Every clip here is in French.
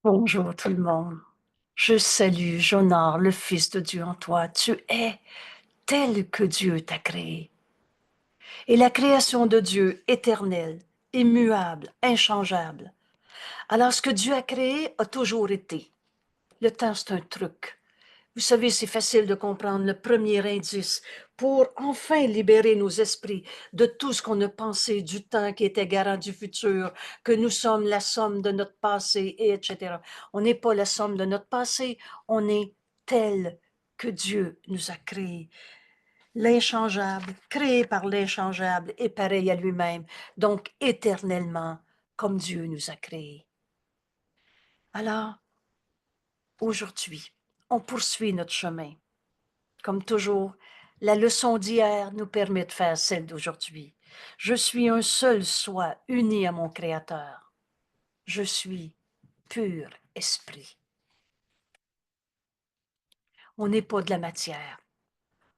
Bonjour tout le monde. Je salue, j'honore le Fils de Dieu en toi. Tu es tel que Dieu t'a créé. Et la création de Dieu, éternelle, immuable, inchangeable. Alors ce que Dieu a créé a toujours été. Le temps, c'est un truc. Vous savez, c'est facile de comprendre le premier indice pour enfin libérer nos esprits de tout ce qu'on a pensé du temps qui était garant du futur, que nous sommes la somme de notre passé, et etc. On n'est pas la somme de notre passé, on est tel que Dieu nous a créé. L'inchangeable, créé par l'inchangeable, est pareil à lui-même, donc éternellement, comme Dieu nous a créés. Alors, aujourd'hui, on poursuit notre chemin. Comme toujours, la leçon d'hier nous permet de faire celle d'aujourd'hui. Je suis un seul soi uni à mon Créateur. Je suis pur esprit. On n'est pas de la matière.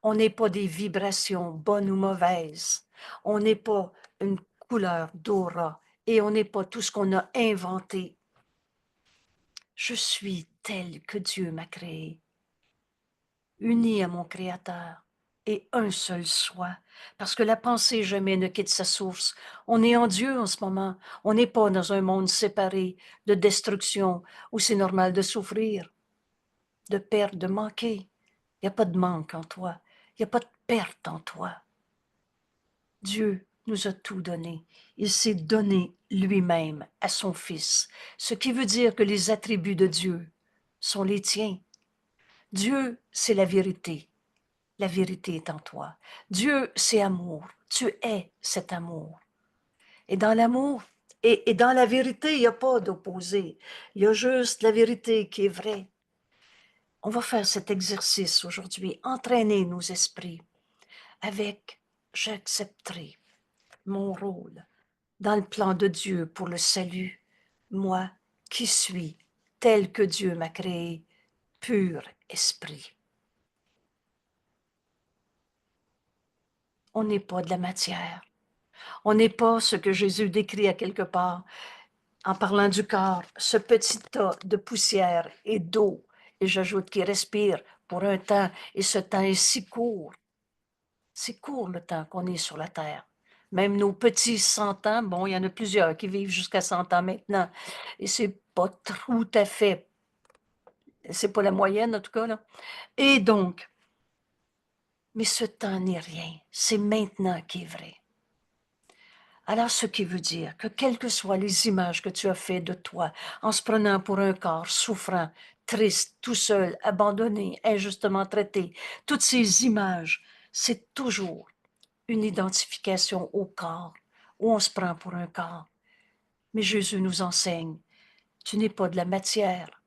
On n'est pas des vibrations bonnes ou mauvaises. On n'est pas une couleur d'aura et on n'est pas tout ce qu'on a inventé. Je suis tel que Dieu m'a créé, uni à mon Créateur et un seul soi, parce que la pensée jamais ne quitte sa source. On est en Dieu en ce moment. On n'est pas dans un monde séparé de destruction où c'est normal de souffrir, de perdre, de manquer. Il n'y a pas de manque en toi. Il n'y a pas de perte en toi. Dieu nous a tout donné. Il s'est donné lui-même à son Fils, ce qui veut dire que les attributs de Dieu sont les tiens. Dieu, c'est la vérité. La vérité est en toi. Dieu, c'est amour. Tu es cet amour. Et dans l'amour et dans la vérité, il n'y a pas d'opposé. Il y a juste la vérité qui est vraie. On va faire cet exercice aujourd'hui, entraîner nos esprits avec j'accepterai mon rôle dans le plan de Dieu pour le salut, moi qui suis tel que Dieu m'a créé, pur esprit. On n'est pas de la matière. On n'est pas ce que Jésus décrit à quelque part en parlant du corps, ce petit tas de poussière et d'eau, et j'ajoute qu'il respire pour un temps, et ce temps est si court. C'est court le temps qu'on est sur la terre. Même nos petits 100 ans, bon, il y en a plusieurs qui vivent jusqu'à 100 ans maintenant, et c'est pas tout à fait, c'est pas la moyenne en tout cas, là. Et donc, mais ce temps n'est rien, c'est maintenant qui est vrai. Alors, ce qui veut dire que quelles que soient les images que tu as faites de toi, en se prenant pour un corps souffrant, triste, tout seul, abandonné, injustement traité, toutes ces images, c'est toujours une identification au corps, où on se prend pour un corps. Mais Jésus nous enseigne, tu n'es pas de la matière,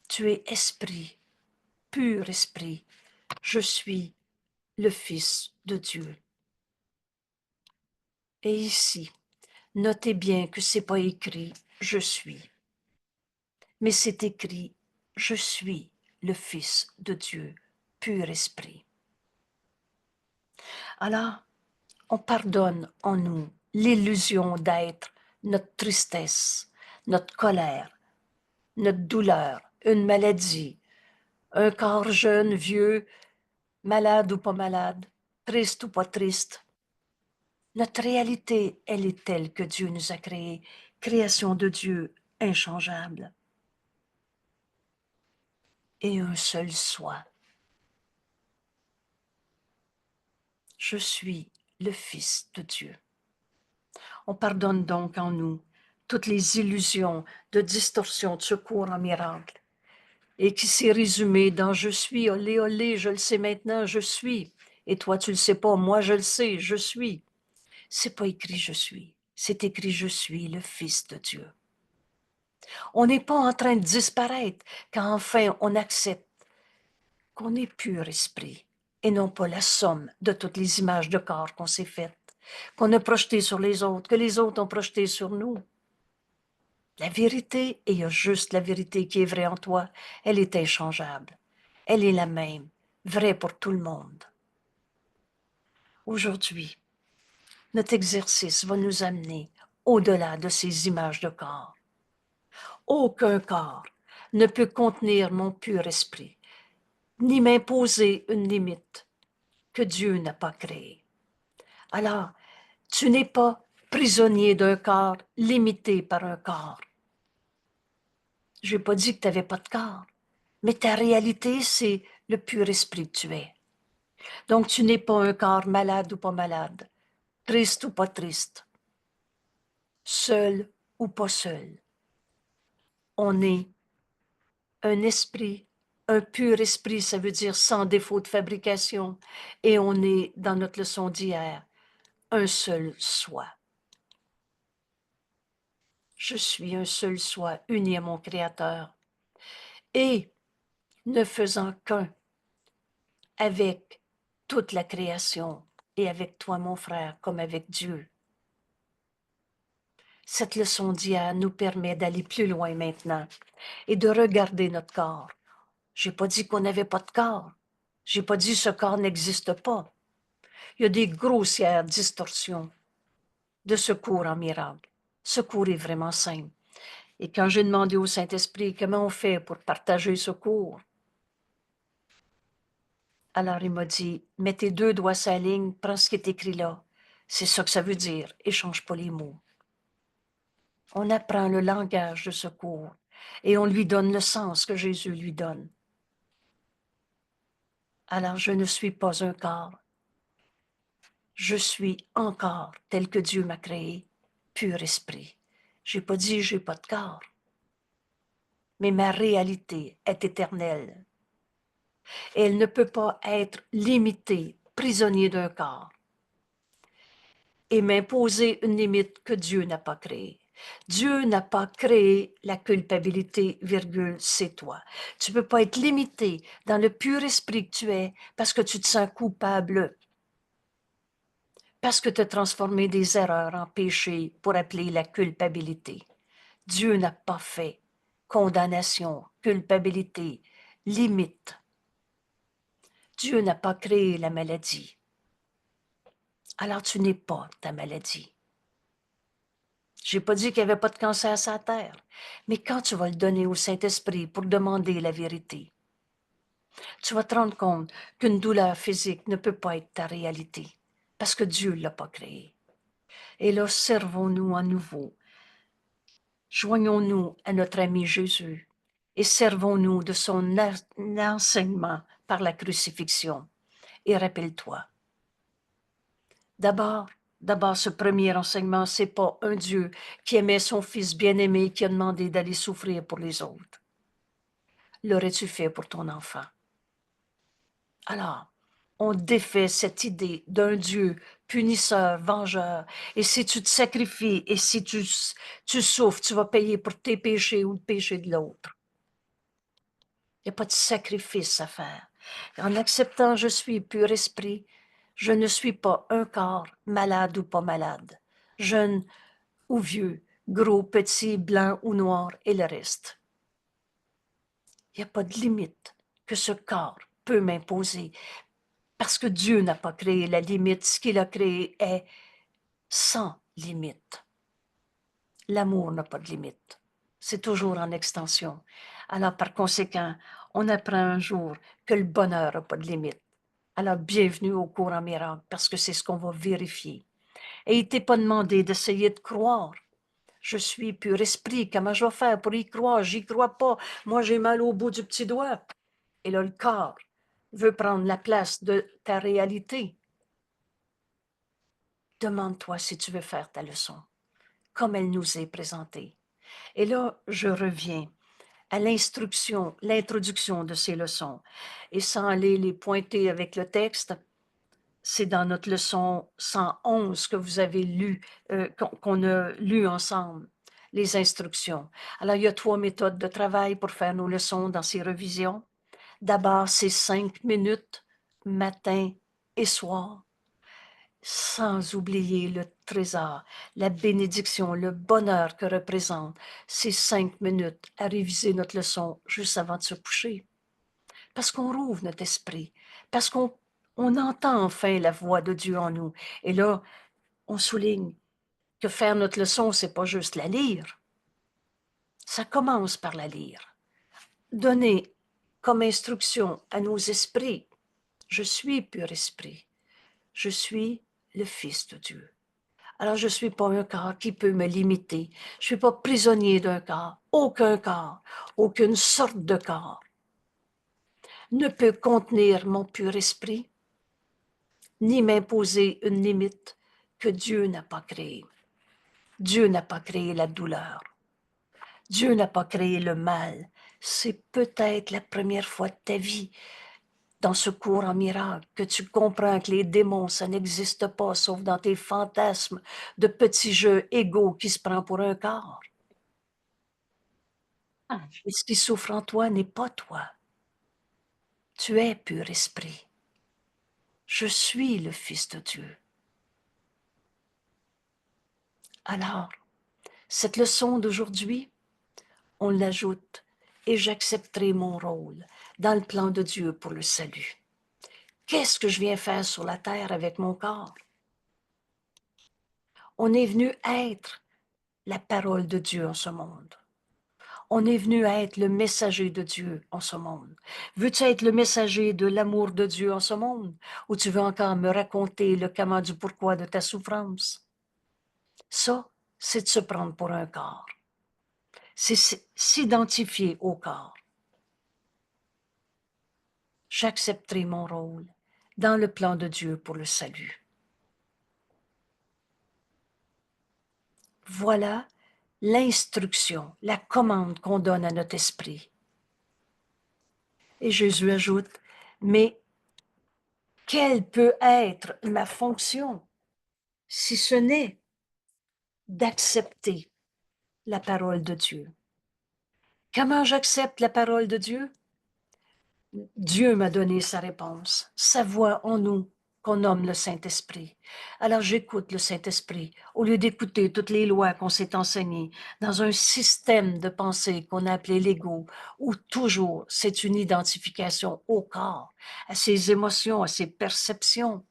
tu es esprit, pur esprit. Je suis le Fils de Dieu. Et ici, notez bien que c'est pas écrit je suis, mais c'est écrit je suis le Fils de Dieu, pur esprit. Alors, on pardonne en nous l'illusion d'être notre tristesse, notre colère, notre douleur, une maladie, un corps jeune, vieux, malade ou pas malade, triste ou pas triste. Notre réalité, elle est telle que Dieu nous a créée, création de Dieu inchangeable. Et un seul soi. Je suis le Fils de Dieu. On pardonne donc en nous toutes les illusions de distorsion de secours en miracle et qui s'est résumé dans je suis, olé, olé, je le sais maintenant, je suis. Et toi, tu le sais pas, moi, je le sais, je suis. C'est pas écrit je suis, c'est écrit je suis le Fils de Dieu. On n'est pas en train de disparaître quand enfin on accepte qu'on est pur esprit et non pas la somme de toutes les images de corps qu'on s'est faites, qu'on a projetées sur les autres, que les autres ont projetées sur nous. La vérité, et il y a juste la vérité qui est vraie en toi, elle est inchangeable. Elle est la même, vraie pour tout le monde. Aujourd'hui, notre exercice va nous amener au-delà de ces images de corps. Aucun corps ne peut contenir mon pur esprit, ni m'imposer une limite que Dieu n'a pas créée. Alors, tu n'es pas prisonnier d'un corps limité par un corps. Je n'ai pas dit que tu n'avais pas de corps, mais ta réalité, c'est le pur esprit que tu es. Donc, tu n'es pas un corps malade ou pas malade, triste ou pas triste, seul ou pas seul. On est un esprit, un pur esprit, ça veut dire sans défaut de fabrication, et on est, dans notre leçon d'hier, un seul soi. Je suis un seul soi, uni à mon Créateur, et ne faisant qu'un avec toute la création et avec toi, mon frère, comme avec Dieu. Cette leçon d'hier nous permet d'aller plus loin maintenant et de regarder notre corps. J'ai pas dit qu'on n'avait pas de corps. J'ai pas dit ce corps n'existe pas. Il y a des grossières distorsions de ce cours en miracle. Ce cours est vraiment simple. Et quand j'ai demandé au Saint-Esprit comment on fait pour partager ce cours, alors il m'a dit, mets tes deux doigts sur la ligne, prends ce qui est écrit là. C'est ça que ça veut dire, échange pas les mots. On apprend le langage de ce cours et on lui donne le sens que Jésus lui donne. Alors je ne suis pas un corps. Je suis encore tel que Dieu m'a créé, pur esprit. J'ai pas dit j'ai pas de corps, mais ma réalité est éternelle. Et elle ne peut pas être limitée, prisonnier d'un corps, et m'imposer une limite que Dieu n'a pas créée. Dieu n'a pas créé la culpabilité, virgule, c'est toi. Tu ne peux pas être limité dans le pur esprit que tu es parce que tu te sens coupable, parce que tu as transformé des erreurs en péché pour appeler la culpabilité. Dieu n'a pas fait condamnation, culpabilité, limite. Dieu n'a pas créé la maladie. Alors tu n'es pas ta maladie. Je n'ai pas dit qu'il n'y avait pas de cancer sur la terre, mais quand tu vas le donner au Saint-Esprit pour demander la vérité, tu vas te rendre compte qu'une douleur physique ne peut pas être ta réalité, parce que Dieu ne l'a pas créée. Et là, servons-nous à nouveau. Joignons-nous à notre ami Jésus et servons-nous de son enseignement par la crucifixion. Et rappelle-toi, D'abord, ce premier enseignement, c'est pas un Dieu qui aimait son Fils bien-aimé qui a demandé d'aller souffrir pour les autres. L'aurais-tu fait pour ton enfant? Alors, on défait cette idée d'un Dieu punisseur, vengeur, et si tu te sacrifies et si tu souffres, tu vas payer pour tes péchés ou le péché de l'autre. Il n'y a pas de sacrifice à faire. En acceptant je suis pur esprit, je ne suis pas un corps, malade ou pas malade, jeune ou vieux, gros, petit, blanc ou noir et le reste. Il n'y a pas de limite que ce corps peut m'imposer parce que Dieu n'a pas créé la limite. Ce qu'il a créé est sans limite. L'amour n'a pas de limite. C'est toujours en extension. Alors, par conséquent, on apprend un jour que le bonheur n'a pas de limite. Alors, bienvenue au cours en miracle, parce que c'est ce qu'on va vérifier. Et il ne t'est pas demandé d'essayer de croire. Je suis pur esprit, comment je vais faire pour y croire? J'y crois pas. Moi, j'ai mal au bout du petit doigt. Et là, le corps veut prendre la place de ta réalité. Demande-toi si tu veux faire ta leçon, comme elle nous est présentée. Et là, je reviens à l'instruction, l'introduction de ces leçons. Et sans aller les pointer avec le texte, c'est dans notre leçon 111 que vous avez lu, qu'on a lu ensemble, les instructions. Alors, il y a 3 méthodes de travail pour faire nos leçons dans ces revisions. D'abord, c'est 5 minutes, matin et soir, sans oublier le trésor, la bénédiction, le bonheur que représentent ces 5 minutes à réviser notre leçon juste avant de se coucher. Parce qu'on rouvre notre esprit, parce qu'on entend enfin la voix de Dieu en nous. Et là, on souligne que faire notre leçon, c'est pas juste la lire. Ça commence par la lire. Donner comme instruction à nos esprits, je suis pur esprit, je suis le Fils de Dieu. Alors je ne suis pas un corps qui peut me limiter, je ne suis pas prisonnier d'un corps, aucune sorte de corps ne peut contenir mon pur esprit, ni m'imposer une limite que Dieu n'a pas créée. Dieu n'a pas créé la douleur. Dieu n'a pas créé le mal. C'est peut-être la première fois de ta vie, dans ce cours en miracle, que tu comprends que les démons, ça n'existe pas, sauf dans tes fantasmes de petits jeux égaux qui se prend pour un corps. Et ce qui souffre en toi n'est pas toi. Tu es pur esprit. Je suis le Fils de Dieu. Alors, cette leçon d'aujourd'hui, on l'ajoute et j'accepterai mon rôle dans le plan de Dieu pour le salut. Qu'est-ce que je viens faire sur la terre avec mon corps? On est venu être la parole de Dieu en ce monde. On est venu être le messager de Dieu en ce monde. Veux-tu être le messager de l'amour de Dieu en ce monde? Ou tu veux encore me raconter le comment du pourquoi de ta souffrance? Ça, c'est de se prendre pour un corps. C'est s'identifier au corps. J'accepterai mon rôle dans le plan de Dieu pour le salut. Voilà l'instruction, la commande qu'on donne à notre esprit. Et Jésus ajoute, mais quelle peut être ma fonction si ce n'est d'accepter la parole de Dieu? Comment j'accepte la parole de Dieu? Dieu m'a donné sa réponse, sa voix en nous, qu'on nomme le Saint-Esprit. Alors j'écoute le Saint-Esprit, au lieu d'écouter toutes les lois qu'on s'est enseignées, dans un système de pensée qu'on a appelé l'ego, où toujours c'est une identification au corps, à ses émotions, à ses perceptions.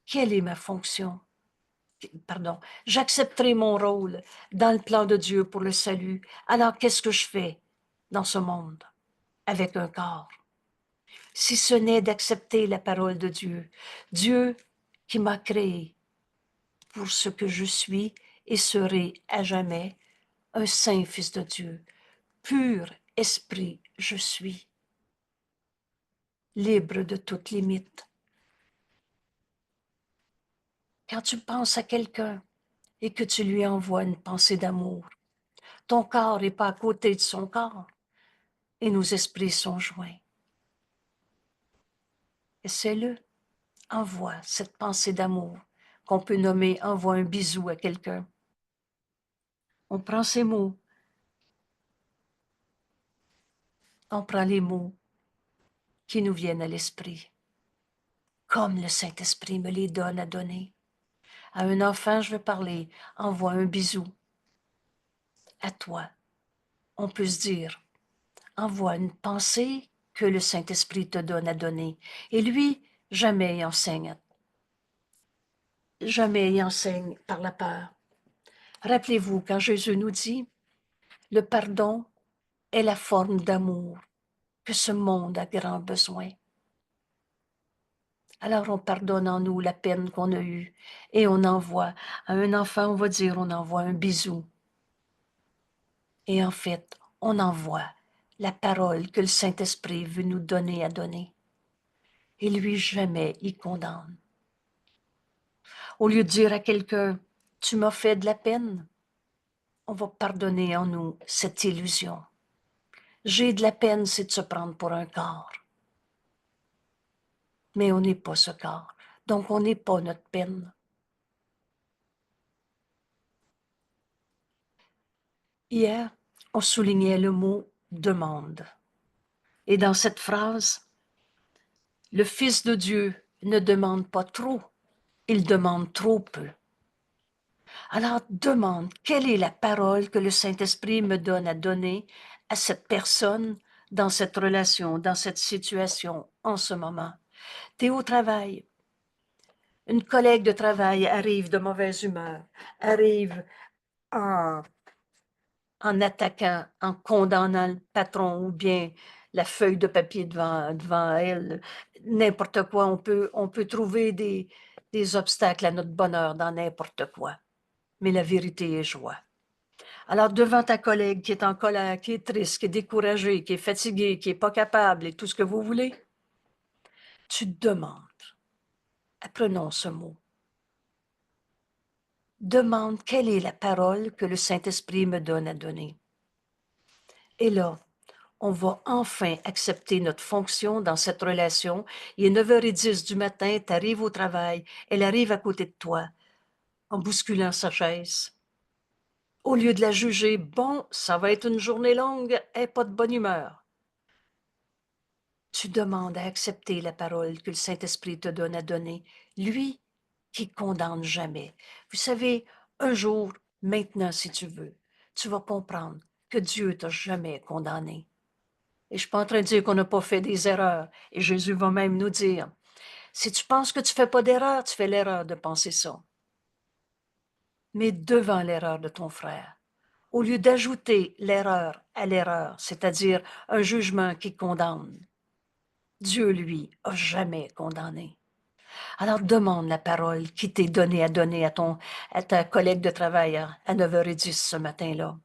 Quelle est ma fonction? Pardon, j'accepterai mon rôle dans le plan de Dieu pour le salut. Alors qu'est-ce que je fais dans ce monde avec un corps? Si ce n'est d'accepter la parole de Dieu, Dieu qui m'a créé pour ce que je suis et serai à jamais, un saint fils de Dieu, pur esprit je suis, libre de toute limite. Quand tu penses à quelqu'un et que tu lui envoies une pensée d'amour, ton corps n'est pas à côté de son corps et nos esprits sont joints. Essaie-le, envoie cette pensée d'amour qu'on peut nommer envoie un bisou à quelqu'un. On prend ces mots, on prend les mots qui nous viennent à l'esprit, comme le Saint-Esprit me les donne à donner. À un enfant, je veux parler, envoie un bisou. À toi, on peut se dire, envoie une pensée que le Saint-Esprit te donne à donner. Et lui, jamais il enseigne. Jamais il enseigne par la peur. Rappelez-vous, quand Jésus nous dit, le pardon est la forme d'amour que ce monde a grand besoin. Alors on pardonne en nous la peine qu'on a eue et on envoie à un enfant, on va dire, on envoie un bisou. Et en fait, on envoie la parole que le Saint-Esprit veut nous donner à donner. Et lui, jamais il condamne. Au lieu de dire à quelqu'un, tu m'as fait de la peine, on va pardonner en nous cette illusion. J'ai de la peine, c'est de se prendre pour un corps. Mais on n'est pas ce corps, donc on n'est pas notre peine. Hier, on soulignait le mot « demande ». Et dans cette phrase, le Fils de Dieu ne demande pas trop, il demande trop peu. Alors demande, quelle est la parole que le Saint-Esprit me donne à donner à cette personne dans cette relation, dans cette situation, en ce moment? Tu es au travail. Une collègue de travail arrive de mauvaise humeur, arrive en en attaquant, en condamnant le patron ou bien la feuille de papier devant elle. N'importe quoi, on peut trouver des obstacles à notre bonheur dans n'importe quoi. Mais la vérité est joie. Alors, devant ta collègue qui est en colère, qui est triste, qui est découragée, qui est fatiguée, qui n'est pas capable et tout ce que vous voulez, tu te demandes, apprenons ce mot, demande quelle est la parole que le Saint-Esprit me donne à donner. Et là, on va enfin accepter notre fonction dans cette relation. Il est 9h10 du matin, tu arrives au travail, elle arrive à côté de toi, en bousculant sa chaise. Au lieu de la juger, bon, ça va être une journée longue, elle n'est pas de bonne humeur. Tu demandes à accepter la parole que le Saint-Esprit te donne à donner, lui qui condamne jamais. Vous savez, un jour, maintenant si tu veux, tu vas comprendre que Dieu t'a jamais condamné. Et je ne suis pas en train de dire qu'on n'a pas fait des erreurs. Et Jésus va même nous dire, si tu penses que tu ne fais pas d'erreur, tu fais l'erreur de penser ça. Mais devant l'erreur de ton frère, au lieu d'ajouter l'erreur à l'erreur, c'est-à-dire un jugement qui condamne, Dieu, lui, a jamais condamné. Alors demande la parole qui t'est donnée à donner à ta collègue de travail à 9h10 ce matin-là.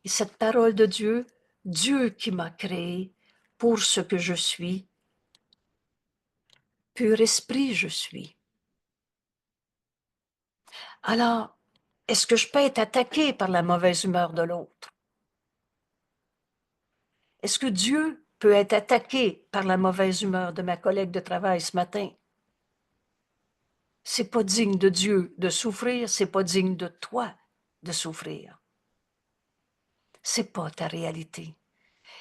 Et cette parole de Dieu, Dieu qui m'a créé pour ce que je suis, pur esprit je suis. Alors, est-ce que je peux être attaqué par la mauvaise humeur de l'autre? Est-ce que Dieu peut être attaqué par la mauvaise humeur de ma collègue de travail ce matin? C'est pas digne de Dieu de souffrir, c'est pas digne de toi de souffrir. C'est pas ta réalité.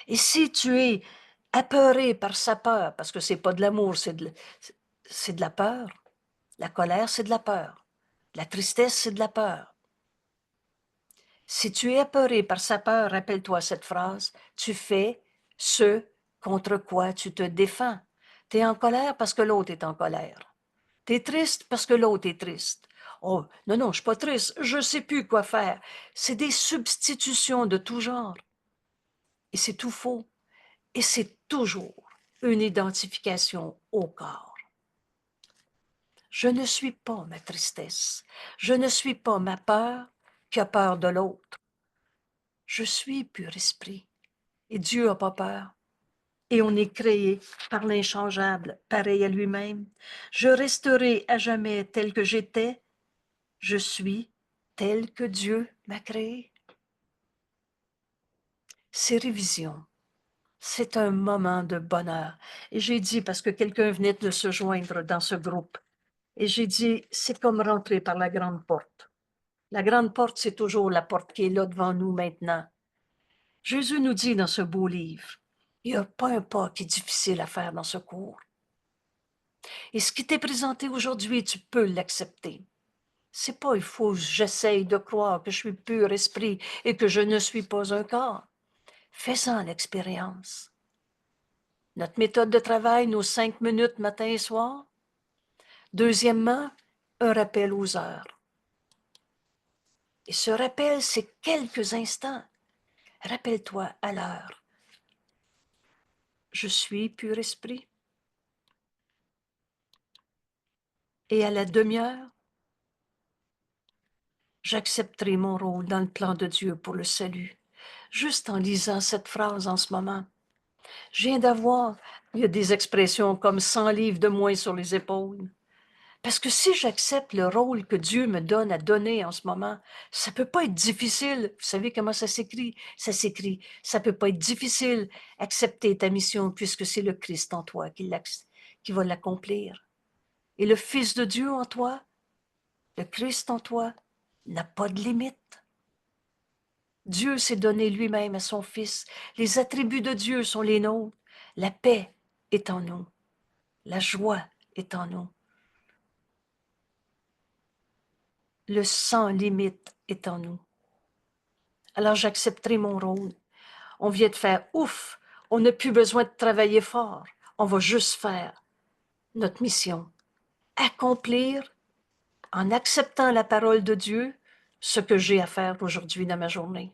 Et si tu es apeuré par sa peur, parce que c'est pas de l'amour, c'est de la peur. La colère, c'est de la peur. La tristesse, c'est de la peur. Si tu es apeuré par sa peur, rappelle-toi cette phrase, tu fais ce contre quoi tu te défends. Tu es en colère parce que l'autre est en colère. Tu es triste parce que l'autre est triste. Oh, non, non, je ne suis pas triste, je ne sais plus quoi faire. C'est des substitutions de tout genre. Et c'est tout faux. Et c'est toujours une identification au corps. Je ne suis pas ma tristesse. Je ne suis pas ma peur qui a peur de l'autre. Je suis pur esprit. Et Dieu n'a pas peur. Et on est créé par l'inchangeable, pareil à lui-même. Je resterai à jamais tel que j'étais. Je suis tel que Dieu m'a créé. Ces révisions, c'est un moment de bonheur. Et j'ai dit, parce que quelqu'un venait de se joindre dans ce groupe, et j'ai dit, c'est comme rentrer par la grande porte. La grande porte, c'est toujours la porte qui est là devant nous maintenant. Jésus nous dit dans ce beau livre, il n'y a pas un pas qui est difficile à faire dans ce cours. Et ce qui t'est présenté aujourd'hui, tu peux l'accepter. C'est pas il faut que j'essaye de croire que je suis pur esprit et que je ne suis pas un corps. Fais-en l'expérience. Notre méthode de travail, nos 5 minutes matin et soir. Deuxièmement, un rappel aux heures. Et ce rappel, c'est quelques instants. Rappelle-toi à l'heure. Je suis pur esprit. Et à la demi-heure, j'accepterai mon rôle dans le plan de Dieu pour le salut. Juste en lisant cette phrase en ce moment, je viens d'avoir, il y a des expressions comme 100 livres de moins sur les épaules. Parce que si j'accepte le rôle que Dieu me donne à donner en ce moment, ça peut pas être difficile. Vous savez comment ça s'écrit? Ça s'écrit. Ça peut pas être difficile accepter ta mission puisque c'est le Christ en toi qui va l'accomplir. Et le Fils de Dieu en toi, le Christ en toi, n'a pas de limite. Dieu s'est donné lui-même à son Fils. Les attributs de Dieu sont les nôtres. La paix est en nous. La joie est en nous. Le sans limite est en nous. Alors j'accepterai mon rôle. On vient de faire ouf, on n'a plus besoin de travailler fort. On va juste faire notre mission. Accomplir en acceptant la parole de Dieu, ce que j'ai à faire aujourd'hui dans ma journée.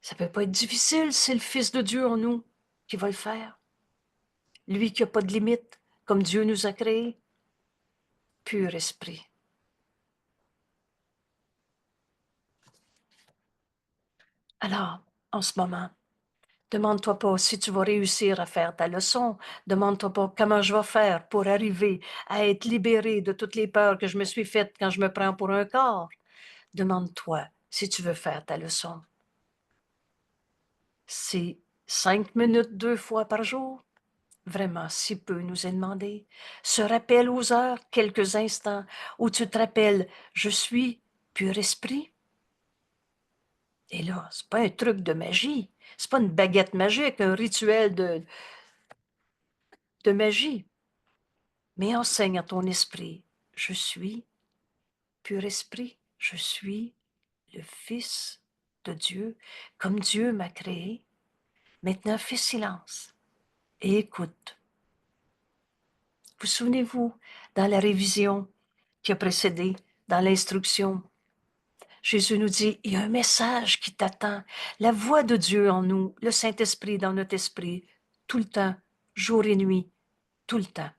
Ça peut pas être difficile, c'est le Fils de Dieu en nous qui va le faire. Lui qui n'a pas de limite, comme Dieu nous a créés. Pur esprit. Alors, en ce moment, demande-toi pas si tu vas réussir à faire ta leçon. Demande-toi pas comment je vais faire pour arriver à être libéré de toutes les peurs que je me suis faites quand je me prends pour un corps. Demande-toi si tu veux faire ta leçon. C'est 5 minutes 2 fois par jour. Vraiment, si peu nous est demandé. Se rappelle aux heures, quelques instants, où tu te rappelles, je suis pur esprit. Et là, c'est pas un truc de magie. C'est pas une baguette magique, un rituel de magie. Mais enseigne à ton esprit, je suis pur esprit, je suis le Fils de Dieu, comme Dieu m'a créé. Maintenant, fais silence et écoute. Vous souvenez-vous, dans la révision qui a précédé, dans l'instruction, Jésus nous dit, il y a un message qui t'attend, la voix de Dieu en nous, le Saint-Esprit dans notre esprit, tout le temps, jour et nuit, tout le temps.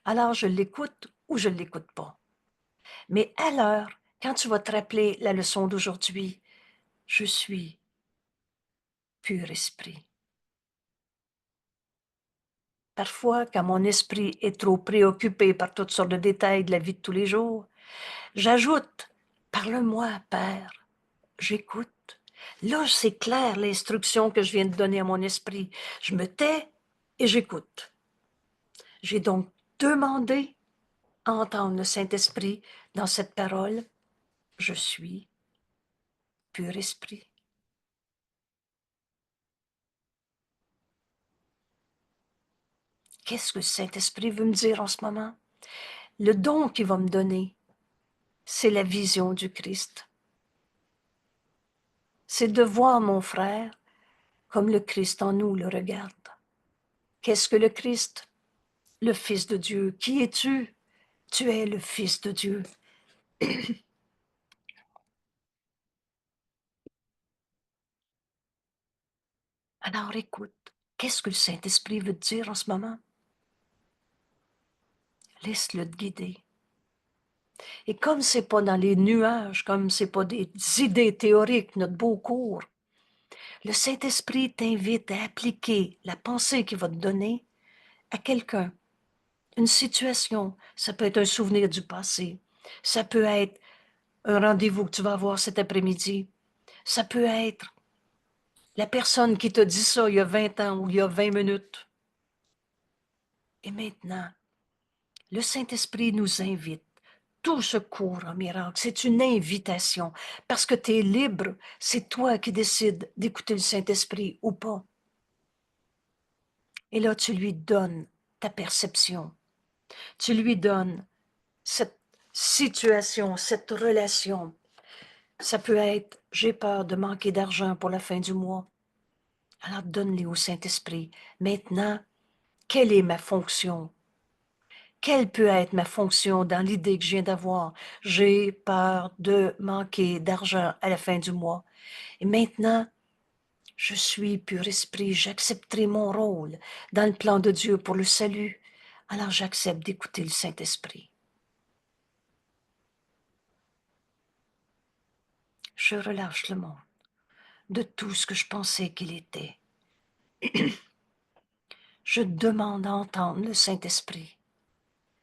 Alors je l'écoute ou je ne l'écoute pas. Mais à l'heure, quand tu vas te rappeler la leçon d'aujourd'hui, je suis pur esprit. Parfois, quand mon esprit est trop préoccupé par toutes sortes de détails de la vie de tous les jours, j'ajoute, parle-moi, Père, j'écoute. Là, c'est clair l'instruction que je viens de donner à mon esprit. Je me tais et j'écoute. J'ai donc demandé à entendre le Saint-Esprit dans cette parole. Je suis pur esprit. Qu'est-ce que le Saint-Esprit veut me dire en ce moment? Le don qu'il va me donner, c'est la vision du Christ. C'est de voir mon frère comme le Christ en nous le regarde. Qu'est-ce que le Christ? Le Fils de Dieu. Qui es-tu? Tu es le Fils de Dieu. Alors écoute, qu'est-ce que le Saint-Esprit veut te dire en ce moment? Laisse-le te guider. Et comme c'est pas dans les nuages, comme c'est pas des idées théoriques, notre beau cours, le Saint-Esprit t'invite à appliquer la pensée qu'il va te donner à quelqu'un, une situation. Ça peut être un souvenir du passé. Ça peut être un rendez-vous que tu vas avoir cet après-midi. Ça peut être la personne qui t'a dit ça il y a 20 ans ou il y a 20 minutes. Et maintenant, le Saint-Esprit nous invite. Tout ce cours en miracle, c'est une invitation parce que tu es libre. C'est toi qui décides d'écouter le Saint-Esprit ou pas. Et là, tu lui donnes ta perception. Tu lui donnes cette situation, cette relation. Ça peut être, j'ai peur de manquer d'argent pour la fin du mois. Alors donne-les au Saint-Esprit. Maintenant, quelle est ma fonction? Quelle peut être ma fonction dans l'idée que je viens d'avoir? J'ai peur de manquer d'argent à la fin du mois. Et maintenant, je suis pur esprit, j'accepterai mon rôle dans le plan de Dieu pour le salut. Alors j'accepte d'écouter le Saint-Esprit. Je relâche le monde de tout ce que je pensais qu'il était. Je demande à entendre le Saint-Esprit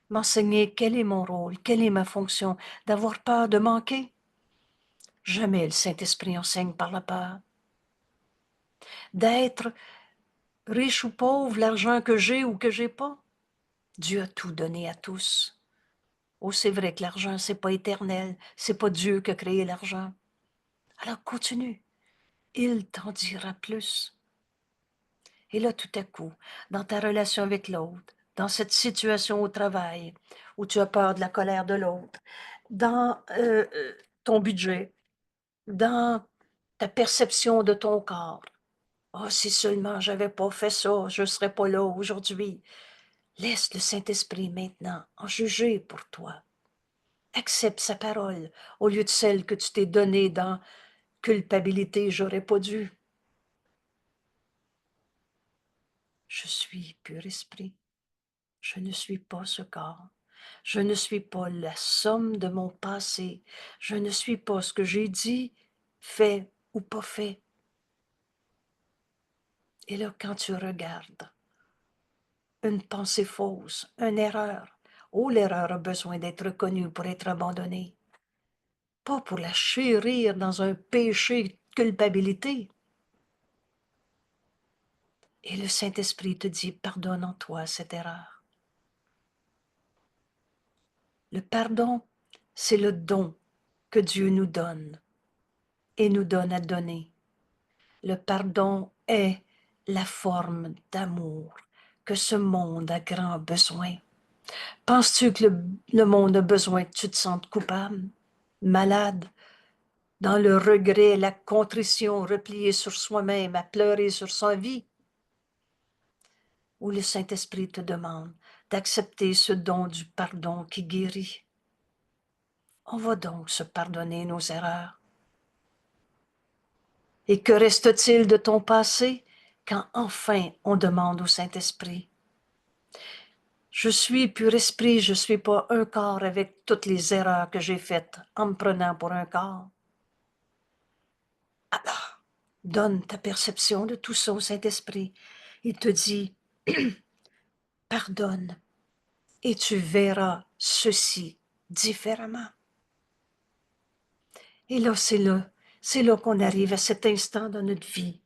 m'enseigner quel est mon rôle, quelle est ma fonction, d'avoir peur de manquer. Jamais le Saint-Esprit enseigne par la peur. D'être riche ou pauvre, l'argent que j'ai ou que j'ai pas. Dieu a tout donné à tous. Oh, c'est vrai que l'argent, c'est pas éternel. C'est pas Dieu qui a créé l'argent. Alors continue. Il t'en dira plus. Et là, tout à coup, dans ta relation avec l'autre, dans cette situation au travail, où tu as peur de la colère de l'autre, dans ton budget, dans ta perception de ton corps. Oh, si seulement j'avais pas fait ça, je serais pas là aujourd'hui. Laisse le Saint-Esprit maintenant en juger pour toi. Accepte sa parole au lieu de celle que tu t'es donnée dans culpabilité, j'aurais pas dû. Je suis pur esprit. Je ne suis pas ce corps. Je ne suis pas la somme de mon passé. Je ne suis pas ce que j'ai dit, fait ou pas fait. Et là, quand tu regardes une pensée fausse, une erreur, oh, l'erreur a besoin d'être reconnue pour être abandonnée. Pas pour la chérir dans un péché de culpabilité. Et le Saint-Esprit te dit, pardonne en toi cette erreur. Le pardon, c'est le don que Dieu nous donne et nous donne à donner. Le pardon est la forme d'amour que ce monde a grand besoin. Penses-tu que le monde a besoin que tu te sentes coupable, malade, dans le regret, la contrition, replié sur soi-même, à pleurer sur sa vie? Ou le Saint-Esprit te demande d'accepter ce don du pardon qui guérit? On va donc se pardonner nos erreurs. Et que reste-t-il de ton passé quand enfin on demande au Saint-Esprit? Je suis pur esprit, je ne suis pas un corps avec toutes les erreurs que j'ai faites en me prenant pour un corps. Alors, donne ta perception de tout ça au Saint-Esprit. Il te dit, pardonne et tu verras ceci différemment. Et là, c'est là qu'on arrive à cet instant dans notre vie.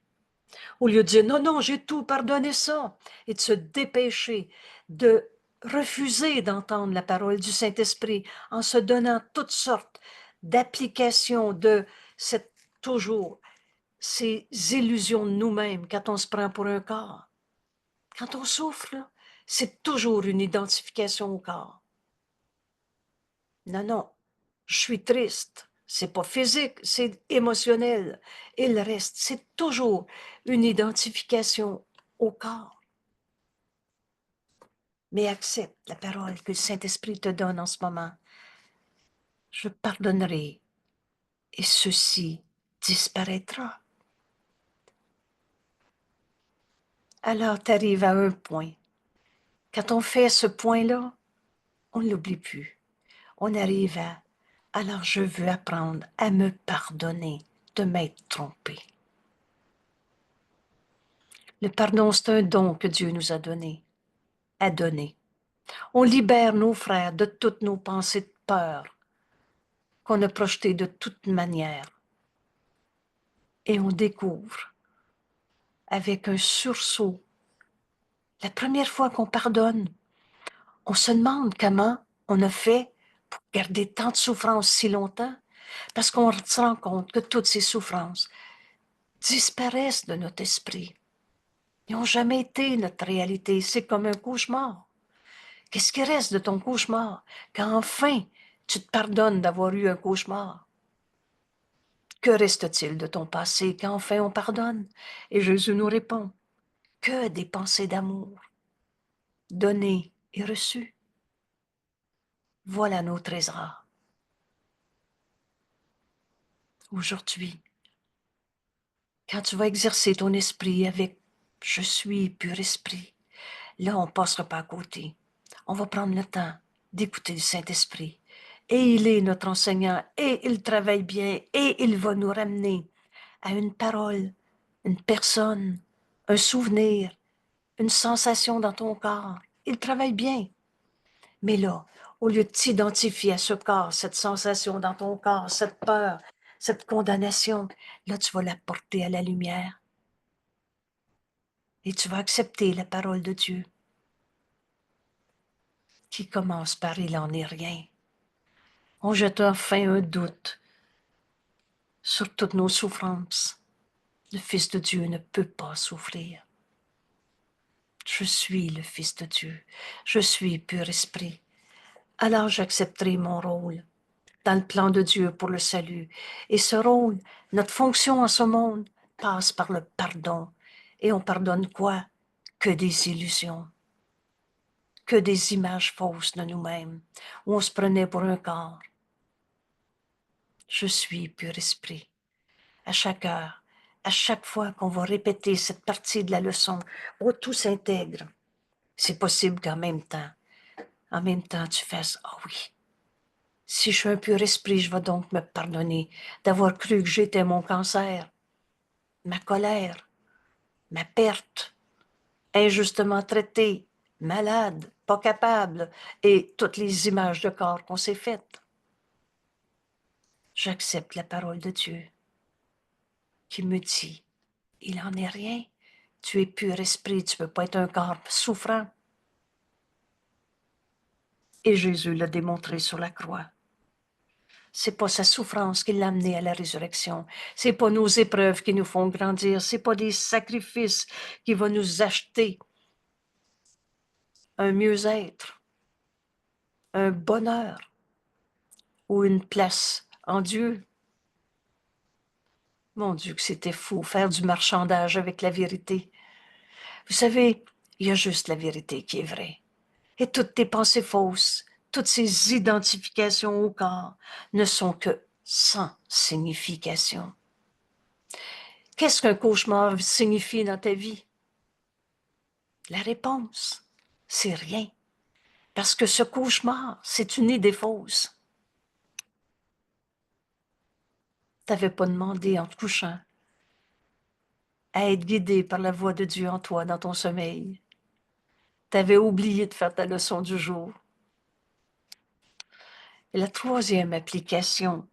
Au lieu de dire, non, non, j'ai tout pardonné ça, et de se dépêcher de refuser d'entendre la parole du Saint-Esprit en se donnant toutes sortes d'applications de cette, toujours ces illusions de nous-mêmes quand on se prend pour un corps. Quand on souffre, c'est toujours une identification au corps. Non, non, je suis triste. C'est pas physique, c'est émotionnel. Et le reste, c'est toujours une identification au corps. Mais accepte la parole que le Saint-Esprit te donne en ce moment. Je pardonnerai et ceci disparaîtra. Alors tu arrives à un point. Quand on fait ce point-là, on ne l'oublie plus. On arrive à, alors je veux apprendre à me pardonner de m'être trompé. Le pardon, c'est un don que Dieu nous a donné, à donner. On libère nos frères de toutes nos pensées de peur qu'on a projetées de toute manière. Et on découvre, avec un sursaut, la première fois qu'on pardonne, on se demande comment on a fait pour garder tant de souffrances si longtemps, parce qu'on se rend compte que toutes ces souffrances disparaissent de notre esprit. Ils n'ont jamais été notre réalité. C'est comme un cauchemar. Qu'est-ce qui reste de ton cauchemar quand enfin tu te pardonnes d'avoir eu un cauchemar? Que reste-t-il de ton passé quand enfin on pardonne? Et Jésus nous répond, que des pensées d'amour, données et reçues. Voilà nos trésors. Aujourd'hui, quand tu vas exercer ton esprit avec « Je suis pur esprit », là, on ne passera pas à côté. On va prendre le temps d'écouter le Saint-Esprit. Et il est notre enseignant, et il travaille bien, et il va nous ramener à une parole, une personne, un souvenir, une sensation dans ton corps. Il travaille bien. Mais là, au lieu de t'identifier à ce corps, cette sensation dans ton corps, cette peur, cette condamnation, là, tu vas la porter à la lumière. Et tu vas accepter la parole de Dieu qui commence par « il en est rien ». On jette enfin un doute sur toutes nos souffrances. Le Fils de Dieu ne peut pas souffrir. Je suis le Fils de Dieu. Je suis pur esprit. Alors j'accepterai mon rôle dans le plan de Dieu pour le salut. Et ce rôle, notre fonction en ce monde, passe par le pardon. Et on pardonne quoi? Que des illusions, que des images fausses de nous-mêmes, où on se prenait pour un corps. Je suis pur esprit. À chaque heure, à chaque fois qu'on va répéter cette partie de la leçon, oh, tout s'intègre. C'est possible qu'en même temps, tu fasses, ah oui, si je suis un pur esprit, je vais donc me pardonner d'avoir cru que j'étais mon cancer, ma colère, ma perte, injustement traité, malade, pas capable, et toutes les images de corps qu'on s'est faites. J'accepte la parole de Dieu qui me dit, il en est rien. Tu es pur esprit, tu ne peux pas être un corps souffrant. Et Jésus l'a démontré sur la croix. C'est pas sa souffrance qui l'a amené à la résurrection. C'est pas nos épreuves qui nous font grandir. C'est pas des sacrifices qui vont nous acheter un mieux-être, un bonheur ou une place en Dieu. Mon Dieu, que c'était fou, faire du marchandage avec la vérité. Vous savez, il y a juste la vérité qui est vraie. Et toutes tes pensées fausses, toutes ces identifications au corps ne sont que sans signification. Qu'est-ce qu'un cauchemar signifie dans ta vie? La réponse, c'est rien. Parce que ce cauchemar, c'est une idée fausse. Tu n'avais pas demandé en te couchant à être guidé par la voix de Dieu en toi dans ton sommeil. Tu avais oublié de faire ta leçon du jour. Et la troisième application,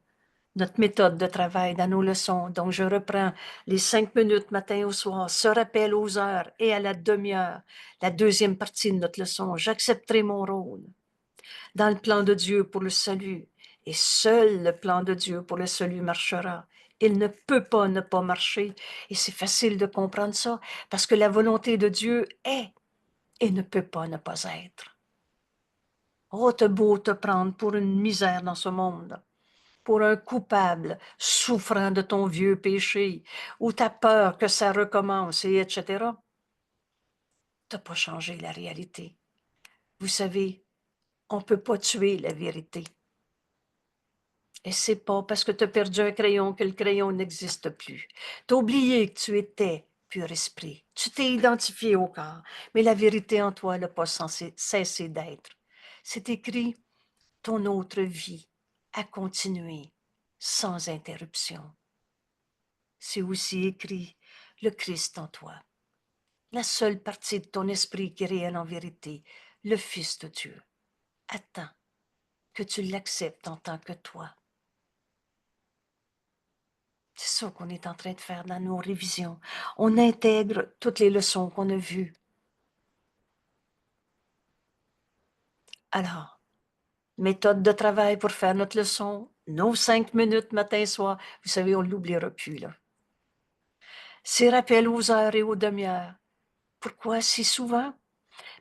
notre méthode de travail dans nos leçons. Donc, je reprends les 5 minutes matin au soir, ce rappel aux heures et à la demi-heure. La deuxième partie de notre leçon, j'accepterai mon rôle dans le plan de Dieu pour le salut. Et seul le plan de Dieu pour le salut marchera. Il ne peut pas ne pas marcher. Et c'est facile de comprendre ça, parce que la volonté de Dieu est et ne peut pas ne pas être. Oh, t'as beau te prendre pour une misère dans ce monde, pour un coupable souffrant de ton vieux péché, ou t'as peur que ça recommence, et etc. T'as pas changé la réalité. Vous savez, on peut pas tuer la vérité. Et c'est pas parce que tu as perdu un crayon que le crayon n'existe plus. Tu as oublié que tu étais pur esprit. Tu t'es identifié au corps, mais la vérité en toi n'a pas cessé d'être. C'est écrit, ton autre vie a continué sans interruption. C'est aussi écrit, le Christ en toi, la seule partie de ton esprit qui est réelle en vérité, le Fils de Dieu. Attends que tu l'acceptes en tant que toi. C'est ça qu'on est en train de faire dans nos révisions. On intègre toutes les leçons qu'on a vues. Alors, méthode de travail pour faire notre leçon, nos 5 minutes matin et soir. Vous savez, on ne l'oubliera plus, là. Ces rappels aux heures et aux demi-heures. Pourquoi si souvent?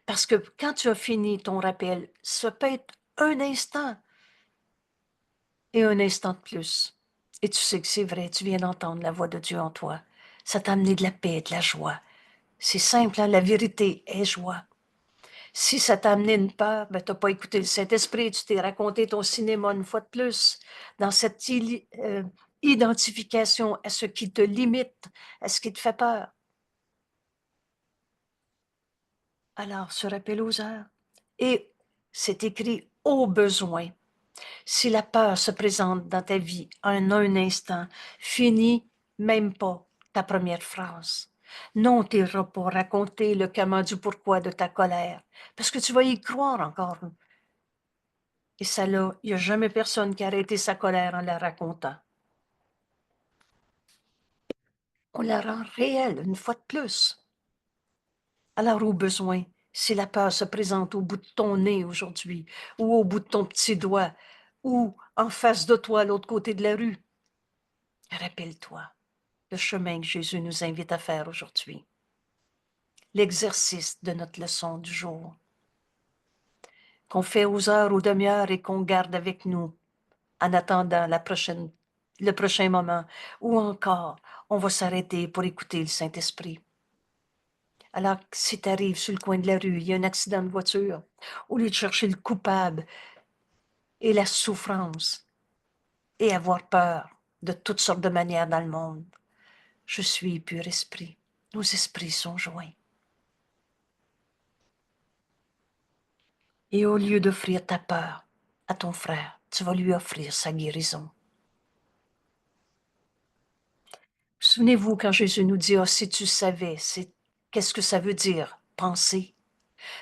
Parce que quand tu as fini ton rappel, ça peut être un instant et un instant de plus. Et tu sais que c'est vrai, tu viens d'entendre la voix de Dieu en toi. Ça t'a amené de la paix, de la joie. C'est simple, hein? La vérité est joie. Si ça t'a amené une peur, ben, tu n'as pas écouté le Saint-Esprit, tu t'es raconté ton cinéma une fois de plus, dans cette identification à ce qui te limite, à ce qui te fait peur. Alors, se rappelle aux heures. Et c'est écrit au besoin. Si la peur se présente dans ta vie en un instant, finis même pas ta première phrase. Non, tu n'iras pas raconter le comment du pourquoi de ta colère, parce que tu vas y croire encore. Et ça là, il n'y a jamais personne qui a arrêté sa colère en la racontant. On la rend réelle une fois de plus. Alors au besoin, si la peur se présente au bout de ton nez aujourd'hui, ou au bout de ton petit doigt, ou en face de toi à l'autre côté de la rue, rappelle-toi le chemin que Jésus nous invite à faire aujourd'hui. L'exercice de notre leçon du jour, qu'on fait aux heures, aux demi-heures et qu'on garde avec nous en attendant le prochain moment, ou encore, on va s'arrêter pour écouter le Saint-Esprit. Alors, si tu arrives sur le coin de la rue, il y a un accident de voiture, au lieu de chercher le coupable et la souffrance et avoir peur de toutes sortes de manières dans le monde. Je suis pur esprit. Nos esprits sont joints. Et au lieu d'offrir ta peur à ton frère, tu vas lui offrir sa guérison. Souvenez-vous quand Jésus nous dit, « Oh, si tu savais, qu'est-ce que ça veut dire, penser? »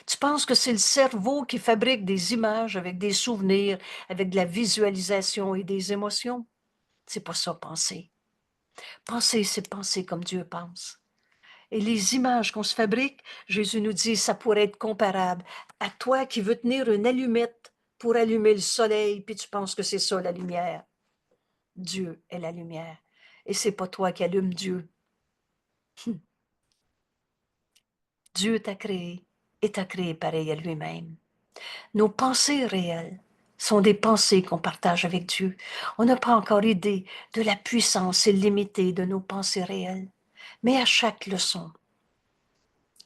Tu penses que c'est le cerveau qui fabrique des images avec des souvenirs, avec de la visualisation et des émotions? C'est pas ça, penser. Penser, c'est penser comme Dieu pense. Et les images qu'on se fabrique, Jésus nous dit, ça pourrait être comparable à toi qui veux tenir une allumette pour allumer le soleil, puis tu penses que c'est ça la lumière. Dieu est la lumière. Et c'est pas toi qui allumes Dieu. Dieu t'a créé et t'a créé pareil à lui-même. Nos pensées réelles sont des pensées qu'on partage avec Dieu. On n'a pas encore idée de la puissance illimitée de nos pensées réelles. Mais à chaque leçon,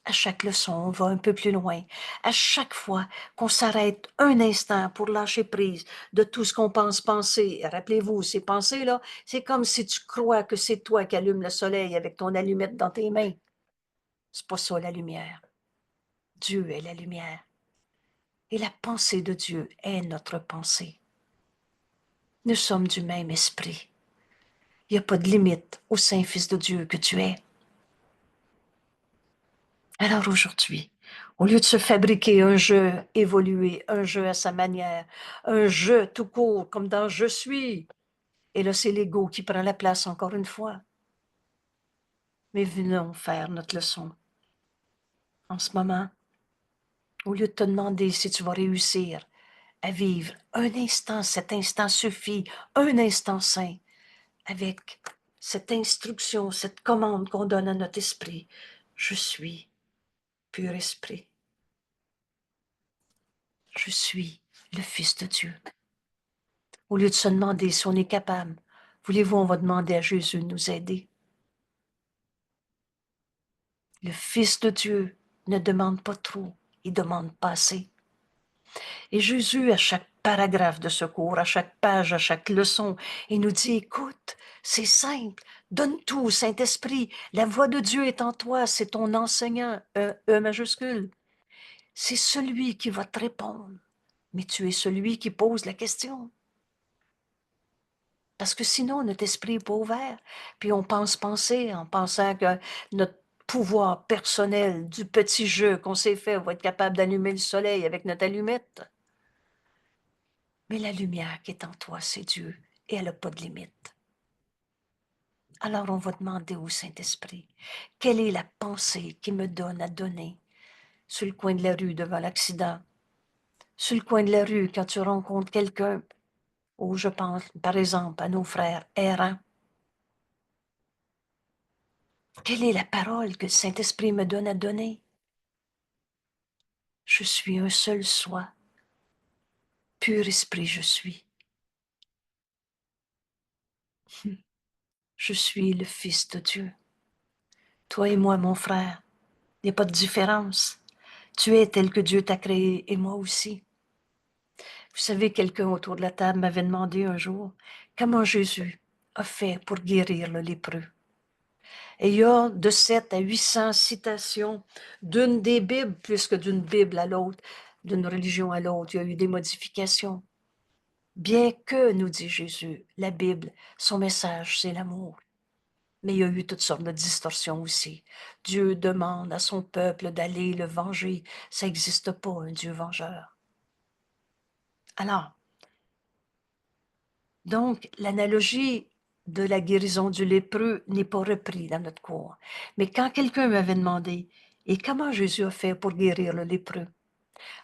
on va un peu plus loin. À chaque fois qu'on s'arrête un instant pour lâcher prise de tout ce qu'on pense penser, rappelez-vous, ces pensées-là, c'est comme si tu crois que c'est toi qui allumes le soleil avec ton allumette dans tes mains. C'est pas ça la lumière. Dieu est la lumière. Et la pensée de Dieu est notre pensée. Nous sommes du même esprit. Il n'y a pas de limite au Saint-Fils de Dieu que tu es. Alors aujourd'hui, au lieu de se fabriquer un jeu évolué, un jeu à sa manière, un jeu tout court comme dans Je suis, et là c'est l'ego qui prend la place encore une fois. Mais venons faire notre leçon. En ce moment, au lieu de te demander si tu vas réussir à vivre un instant, cet instant suffit, un instant saint, avec cette instruction, cette commande qu'on donne à notre esprit. Je suis pur esprit. Je suis le Fils de Dieu. Au lieu de se demander si on est capable, voulez-vous, on va demander à Jésus de nous aider. Le Fils de Dieu ne demande pas trop, il demande pas assez. Et Jésus, à chaque paragraphe de ce cours, à chaque page, à chaque leçon, il nous dit, écoute, c'est simple, donne tout au Saint-Esprit, la voix de Dieu est en toi, c'est ton enseignant, E majuscule. C'est celui qui va te répondre, mais tu es celui qui pose la question. Parce que sinon, notre esprit n'est pas ouvert. Puis on pense penser en pensant que notre pouvoir personnel du petit jeu qu'on s'est fait, on va être capable d'allumer le soleil avec notre allumette. Mais la lumière qui est en toi, c'est Dieu, et elle n'a pas de limite. Alors on va demander au Saint-Esprit, quelle est la pensée qui me donne à donner sur le coin de la rue devant l'accident, sur le coin de la rue quand tu rencontres quelqu'un, ou je pense par exemple à nos frères errants. Quelle est la parole que le Saint-Esprit me donne à donner? Je suis un seul soi, pur esprit je suis. Je suis le Fils de Dieu. Toi et moi, mon frère, il n'y a pas de différence. Tu es tel que Dieu t'a créé et moi aussi. Vous savez, quelqu'un autour de la table m'avait demandé un jour comment Jésus a fait pour guérir le lépreux. Et il y a de 7 à 800 citations d'une des Bibles, plus que d'une Bible à l'autre, d'une religion à l'autre. Il y a eu des modifications. Bien que, nous dit Jésus, la Bible, son message, c'est l'amour. Mais il y a eu toutes sortes de distorsions aussi. Dieu demande à son peuple d'aller le venger. Ça n'existe pas, un Dieu vengeur. Alors, donc, l'analogie de la guérison du lépreux n'est pas reprise dans notre cours. Mais quand quelqu'un m'avait demandé, et comment Jésus a fait pour guérir le lépreux?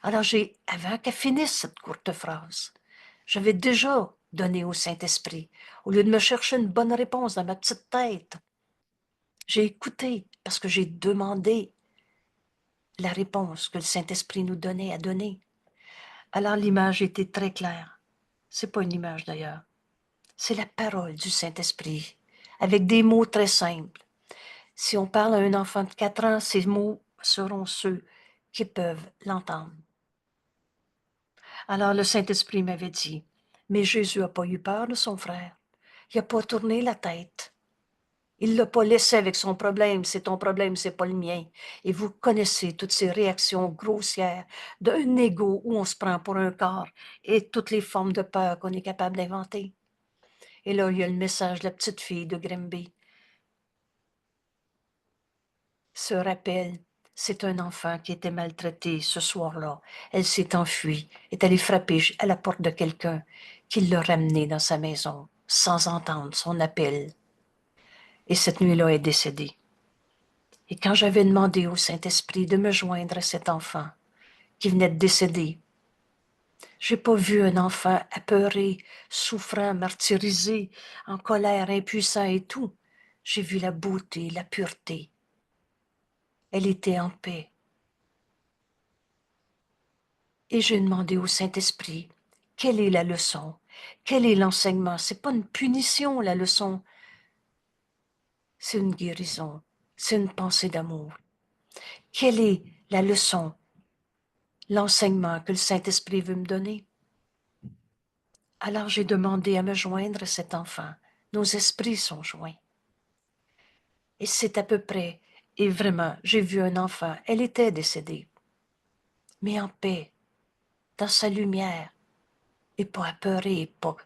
Alors avant qu'elle finisse cette courte phrase, j'avais déjà donné au Saint-Esprit. Au lieu de me chercher une bonne réponse dans ma petite tête, j'ai écouté parce que j'ai demandé la réponse que le Saint-Esprit nous donnait à donner. Alors l'image était très claire. C'est pas une image d'ailleurs. C'est la parole du Saint-Esprit, avec des mots très simples. Si on parle à un enfant de 4 ans, ces mots seront ceux qui peuvent l'entendre. Alors le Saint-Esprit m'avait dit, Mais Jésus n'a pas eu peur de son frère. Il n'a pas tourné la tête. Il ne l'a pas laissé avec son problème. C'est ton problème, c'est pas le mien. Et vous connaissez toutes ces réactions grossières d'un ego où on se prend pour un corps et toutes les formes de peur qu'on est capable d'inventer. Et là, il y a le message de la petite fille de Grimby. Se rappelle, c'est un enfant qui était maltraité ce soir-là. Elle s'est enfuie, est allée frapper à la porte de quelqu'un qui l'a ramené dans sa maison sans entendre son appel. Et cette nuit-là, elle est décédée. Et quand j'avais demandé au Saint-Esprit de me joindre à cet enfant qui venait de décéder, j'ai pas vu un enfant apeuré, souffrant, martyrisé, en colère, impuissant et tout. J'ai vu la beauté, la pureté. Elle était en paix. Et j'ai demandé au Saint-Esprit, quelle est la leçon? Quel est l'enseignement? C'est pas une punition, la leçon. C'est une guérison. C'est une pensée d'amour. Quelle est la leçon? L'enseignement que le Saint-Esprit veut me donner? Alors j'ai demandé à me joindre à cet enfant. Nos esprits sont joints. Et c'est à peu près, et vraiment, j'ai vu un enfant, elle était décédée, mais en paix, dans sa lumière, et pas apeurée, pas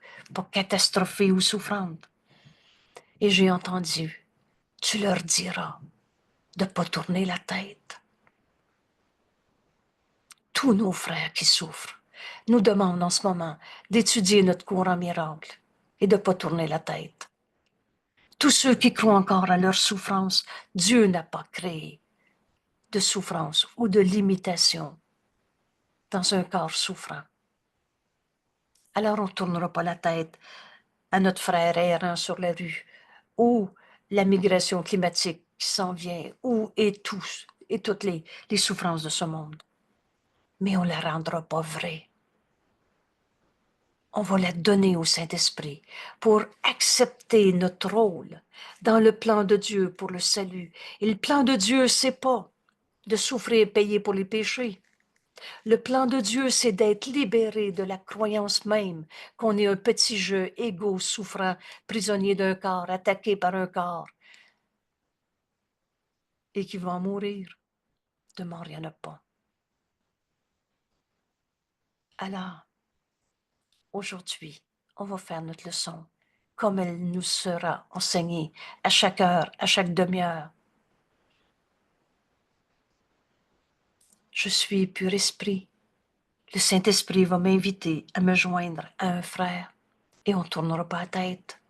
catastrophée ou souffrante. Et j'ai entendu, tu leur diras de ne pas tourner la tête. Tous nos frères qui souffrent nous demandent en ce moment d'étudier notre courant miracle et de ne pas tourner la tête. Tous ceux qui croient encore à leur souffrance, Dieu n'a pas créé de souffrance ou de limitation dans un corps souffrant. Alors on ne tournera pas la tête à notre frère errant sur la rue, ou la migration climatique qui s'en vient, ou et toutes les souffrances de ce monde. Mais on ne la rendra pas vraie. On va la donner au Saint-Esprit pour accepter notre rôle dans le plan de Dieu pour le salut. Et le plan de Dieu, c'est pas de souffrir et payer pour les péchés. Le plan de Dieu, c'est d'être libéré de la croyance même qu'on est un petit jeu égaux, souffrant, prisonnier d'un corps, attaqué par un corps, et qui va en mourir. De mort, il n'y en a pas. Alors, aujourd'hui, on va faire notre leçon, comme elle nous sera enseignée à chaque heure, à chaque demi-heure. Je suis pur esprit. Le Saint-Esprit va m'inviter à me joindre à un frère, et on ne tournera pas la tête.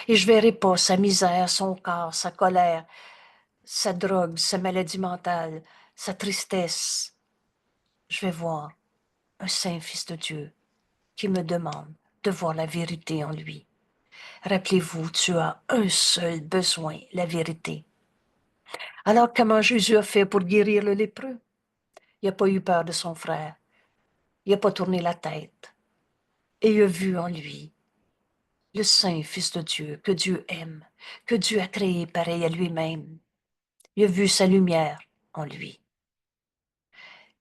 Et je ne verrai pas sa misère, son corps, sa colère, sa drogue, sa maladie mentale, sa tristesse. Je vais voir un saint fils de Dieu qui me demande de voir la vérité en lui. Rappelez-vous, tu as un seul besoin, la vérité. Alors comment Jésus a fait pour guérir le lépreux? Il n'a pas eu peur de son frère. Il n'a pas tourné la tête. Et il a vu en lui le saint fils de Dieu que Dieu aime, que Dieu a créé pareil à lui-même. Il a vu sa lumière en lui.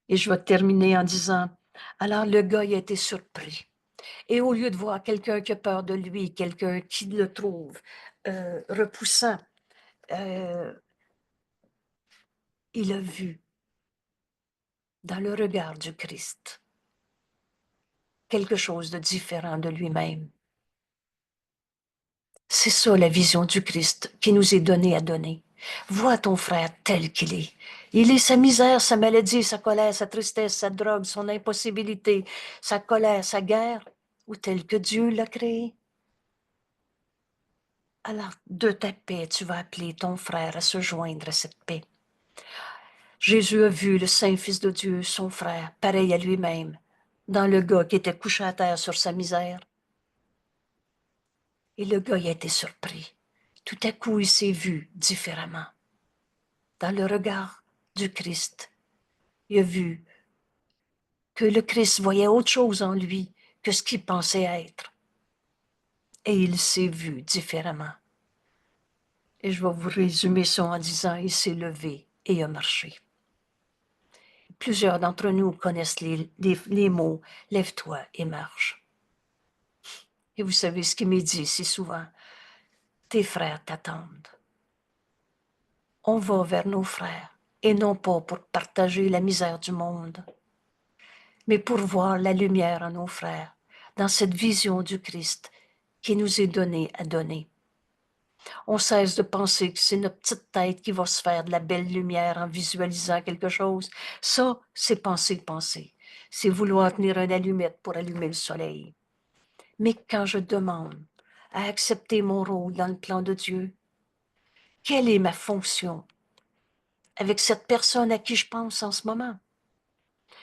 Et je vais terminer en disant, alors le gars, il a été surpris. Et au lieu de voir quelqu'un qui a peur de lui, quelqu'un qui le trouve repoussant, il a vu dans le regard du Christ quelque chose de différent de lui-même. C'est ça la vision du Christ qui nous est donnée à donner. Vois ton frère tel qu'il est. Il est sa misère, sa maladie, sa colère, sa tristesse, sa drogue, son impossibilité, sa colère, sa guerre, ou tel que Dieu l'a créé. Alors, de ta paix, tu vas appeler ton frère à se joindre à cette paix. Jésus a vu le Saint Fils de Dieu, son frère, pareil à lui-même, dans le gars qui était couché à terre sur sa misère. Et le gars, il a été surpris. Tout à coup, il s'est vu différemment. Dans le regard du Christ, il a vu que le Christ voyait autre chose en lui que ce qu'il pensait être. Et il s'est vu différemment. Et je vais vous résumer ça en disant, il s'est levé et a marché. Plusieurs d'entre nous connaissent les mots « lève-toi et marche ». Et vous savez ce qui m'est dit si souvent, tes frères t'attendent. On va vers nos frères, et non pas pour partager la misère du monde, mais pour voir la lumière en nos frères, dans cette vision du Christ qui nous est donnée à donner. On cesse de penser que c'est notre petite tête qui va se faire de la belle lumière en visualisant quelque chose. Ça, c'est penser. C'est vouloir tenir une allumette pour allumer le soleil. Mais quand je demande à accepter mon rôle dans le plan de Dieu, quelle est ma fonction avec cette personne à qui je pense en ce moment?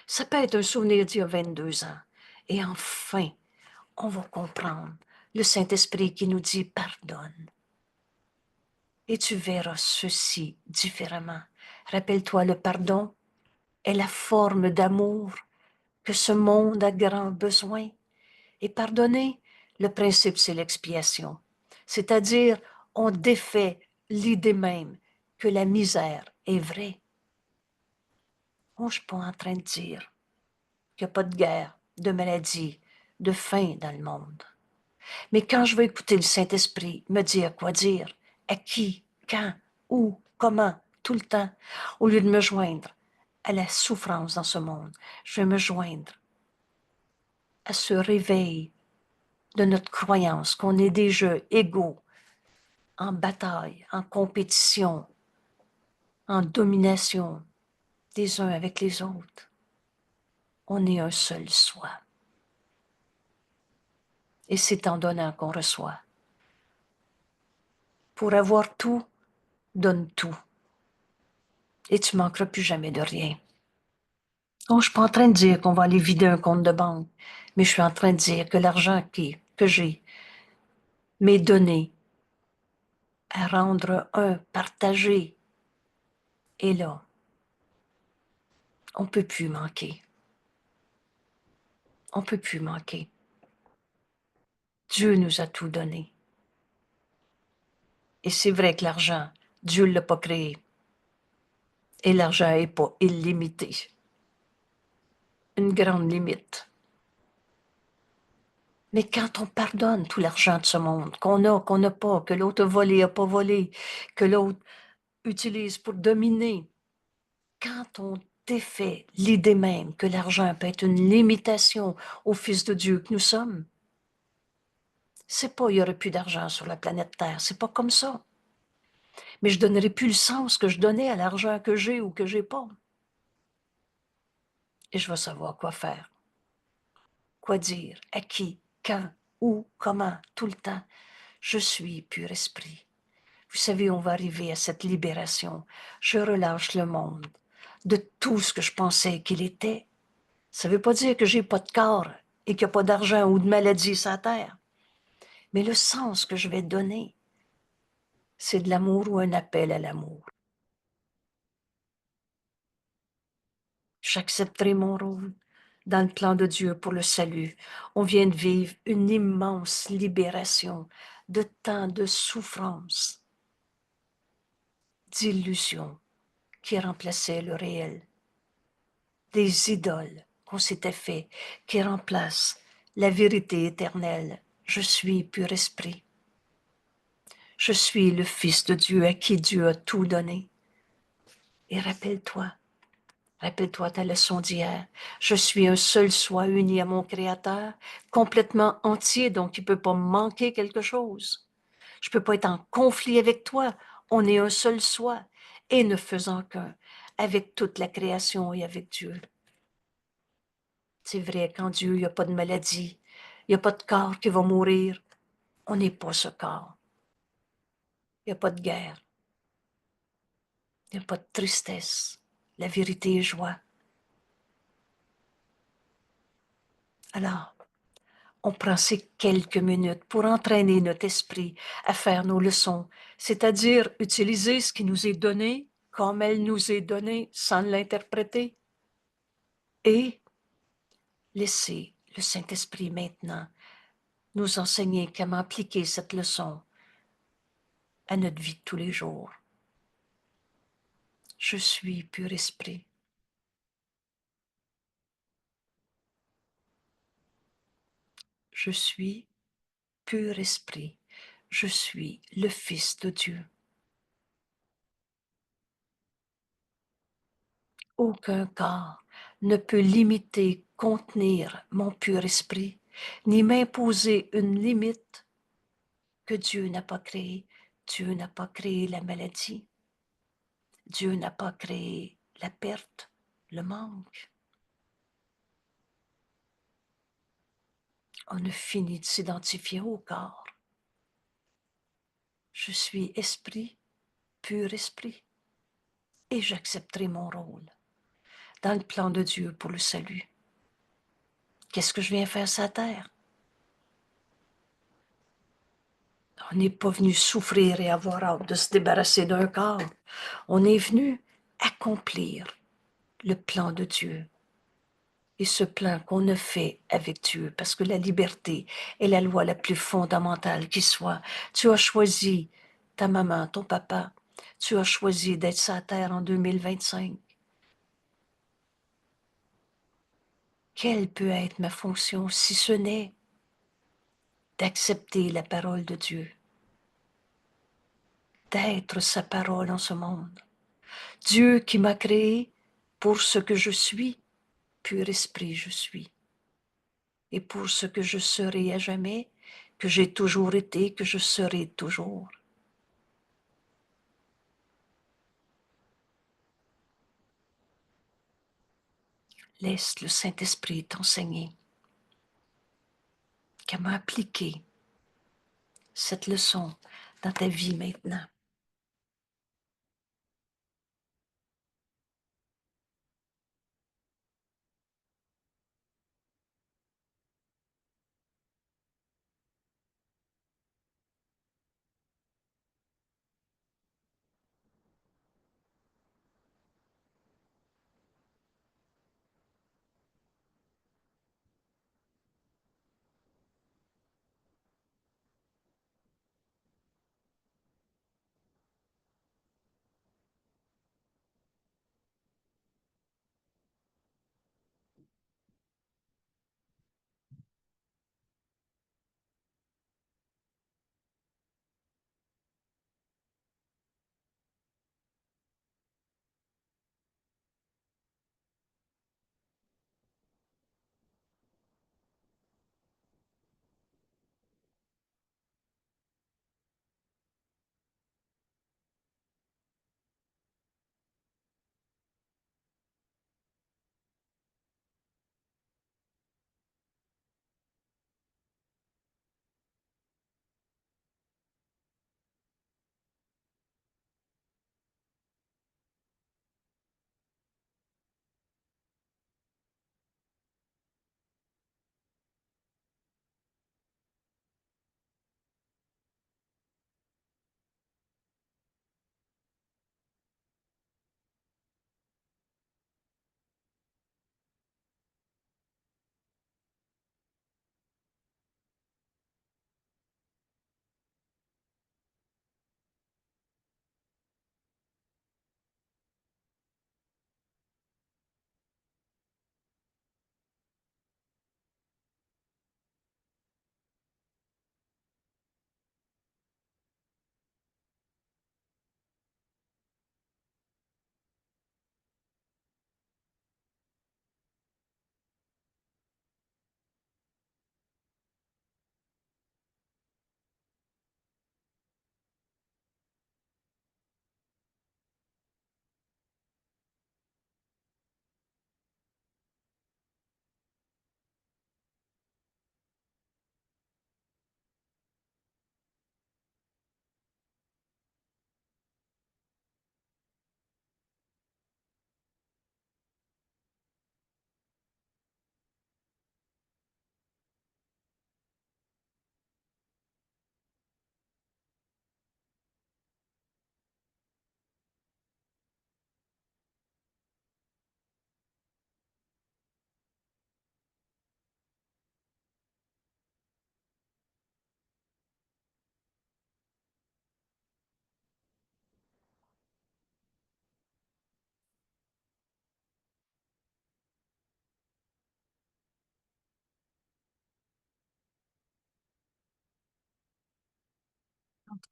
Ça peut être un souvenir d'il y a 22 ans. Et enfin, on va comprendre le Saint-Esprit qui nous dit pardonne. Et tu verras ceci différemment. Rappelle-toi, le pardon est la forme d'amour que ce monde a grand besoin. Et pardonner, le principe, c'est l'expiation. C'est-à-dire, on défait l'idée même que la misère est vraie. Moi, je ne suis pas en train de dire qu'il n'y a pas de guerre, de maladie, de faim dans le monde. Mais quand je vais écouter le Saint-Esprit me dire quoi dire, à qui, quand, où, comment, tout le temps, au lieu de me joindre à la souffrance dans ce monde, je vais me joindre à ce réveil de notre croyance qu'on est des jeux égaux, en bataille, en compétition, en domination des uns avec les autres. On est un seul soi. Et c'est en donnant qu'on reçoit. Pour avoir tout, donne tout. Et tu manqueras plus jamais de rien. Oh, je ne suis pas en train de dire qu'on va aller vider un compte de banque, mais je suis en train de dire que l'argent que j'ai m'est donné à rendre un, partagé. Et là, on ne peut plus manquer. On ne peut plus manquer. Dieu nous a tout donné. Et c'est vrai que l'argent, Dieu ne l'a pas créé. Et l'argent n'est pas illimité. Une grande limite. Mais quand on pardonne tout l'argent de ce monde, qu'on n'a pas, que l'autre a volé, n'a pas volé, que l'autre utilise pour dominer, quand on défait l'idée même que l'argent peut être une limitation au Fils de Dieu que nous sommes, c'est pas il n'y aurait plus d'argent sur la planète Terre, c'est pas comme ça. Mais je donnerai plus le sens que je donnais à l'argent que j'ai ou que j'ai pas. Et je vais savoir quoi faire, quoi dire, à qui, quand, où, comment, tout le temps. Je suis pur esprit. Vous savez, on va arriver à cette libération. Je relâche le monde de tout ce que je pensais qu'il était. Ça ne veut pas dire que j'ai pas de corps et qu'il n'y a pas d'argent ou de maladie sur la terre. Mais le sens que je vais donner, c'est de l'amour ou un appel à l'amour. J'accepterai mon rôle dans le plan de Dieu pour le salut. On vient de vivre une immense libération de tant de souffrances, d'illusions qui remplaçaient le réel, des idoles qu'on s'était fait, qui remplacent la vérité éternelle. Je suis pur esprit. Je suis le Fils de Dieu à qui Dieu a tout donné. Et rappelle-toi ta leçon d'hier. Je suis un seul soi uni à mon Créateur, complètement entier, donc il ne peut pas me manquer quelque chose. Je ne peux pas être en conflit avec toi. On est un seul soi et ne faisant qu'un avec toute la création et avec Dieu. C'est vrai, qu'en Dieu, il n'y a pas de maladie, il n'y a pas de corps qui va mourir. On n'est pas ce corps. Il n'y a pas de guerre. Il n'y a pas de tristesse. La vérité est joie. Alors, on prend ces quelques minutes pour entraîner notre esprit à faire nos leçons, c'est-à-dire utiliser ce qui nous est donné comme elle nous est donnée sans l'interpréter et laisser le Saint-Esprit maintenant nous enseigner comment appliquer cette leçon à notre vie de tous les jours. Je suis pur esprit. Je suis pur esprit. Je suis le Fils de Dieu. Aucun corps ne peut limiter, contenir mon pur esprit, ni m'imposer une limite que Dieu n'a pas créée. Dieu n'a pas créé la maladie. Dieu n'a pas créé la perte, le manque. On a fini de s'identifier au corps. Je suis esprit, pur esprit, et j'accepterai mon rôle dans le plan de Dieu pour le salut. Qu'est-ce que je viens faire sur la terre? On n'est pas venu souffrir et avoir hâte de se débarrasser d'un corps. On est venu accomplir le plan de Dieu. Et ce plan qu'on a fait avec Dieu, parce que la liberté est la loi la plus fondamentale qui soit. Tu as choisi ta maman, ton papa. Tu as choisi d'être sur la terre en 2025. Quelle peut être ma fonction si ce n'est d'accepter la parole de Dieu, d'être sa parole en ce monde? Dieu qui m'a créé pour ce que je suis, pur esprit je suis, et pour ce que je serai à jamais, que j'ai toujours été, que je serai toujours. Laisse le Saint-Esprit t'enseigner comment appliquer cette leçon dans ta vie maintenant.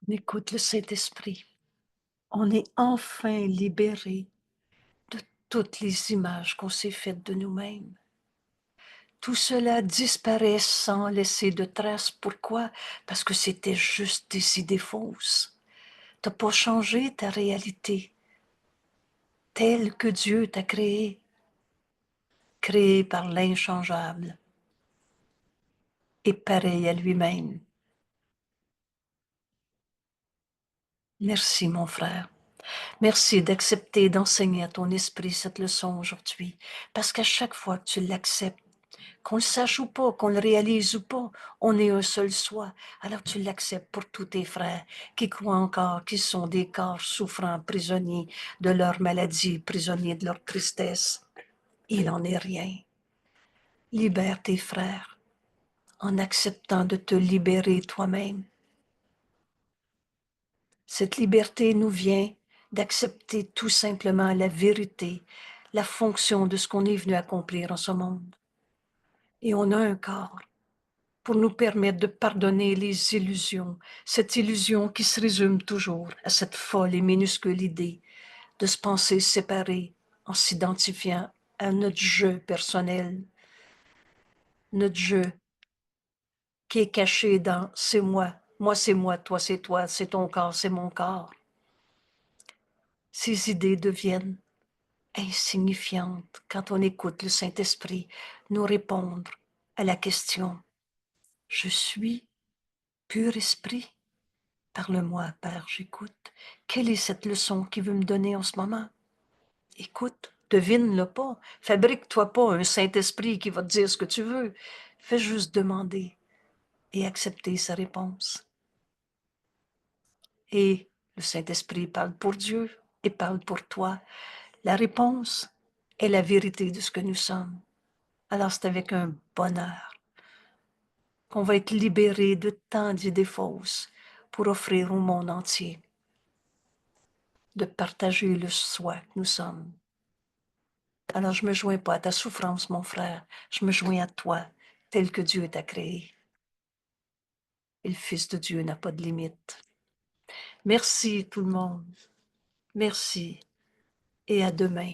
On écoute le Saint-Esprit. On est enfin libéré de toutes les images qu'on s'est faites de nous-mêmes. Tout cela disparaît sans laisser de traces. Pourquoi? Parce que c'était juste des idées fausses. Tu n'as pas changé ta réalité telle que Dieu t'a créée, créée par l'inchangeable et pareil à lui-même. Merci, mon frère. Merci d'accepter d'enseigner à ton esprit cette leçon aujourd'hui, parce qu'à chaque fois que tu l'acceptes, qu'on le sache ou pas, qu'on le réalise ou pas, on est un seul soi. Alors tu l'acceptes pour tous tes frères qui croient encore qu'ils sont des corps souffrants, prisonniers de leur maladie, prisonniers de leur tristesse. Il n'en est rien. Libère tes frères en acceptant de te libérer toi-même. Cette liberté nous vient d'accepter tout simplement la vérité, la fonction de ce qu'on est venu accomplir en ce monde. Et on a un corps pour nous permettre de pardonner les illusions, cette illusion qui se résume toujours à cette folle et minuscule idée de se penser séparé en s'identifiant à notre jeu personnel, notre jeu qui est caché dans c'est moi c'est moi, toi, c'est ton corps, c'est mon corps. Ces idées deviennent insignifiantes quand on écoute le Saint-Esprit nous répondre à la question « Je suis pur esprit ». Parle-moi, Père, j'écoute. Quelle est cette leçon qu'il veut me donner en ce moment? Écoute, devine-le pas. Fabrique-toi pas un Saint-Esprit qui va te dire ce que tu veux. Fais juste demander et accepter sa réponse. Et le Saint-Esprit parle pour Dieu et parle pour toi. La réponse est la vérité de ce que nous sommes. Alors c'est avec un bonheur qu'on va être libéré de tant d'idées fausses pour offrir au monde entier de partager le soi que nous sommes. Alors je ne me joins pas à ta souffrance, mon frère, je me joins à toi, tel que Dieu t'a créé. Et le Fils de Dieu n'a pas de limite. Merci tout le monde. Merci et à demain.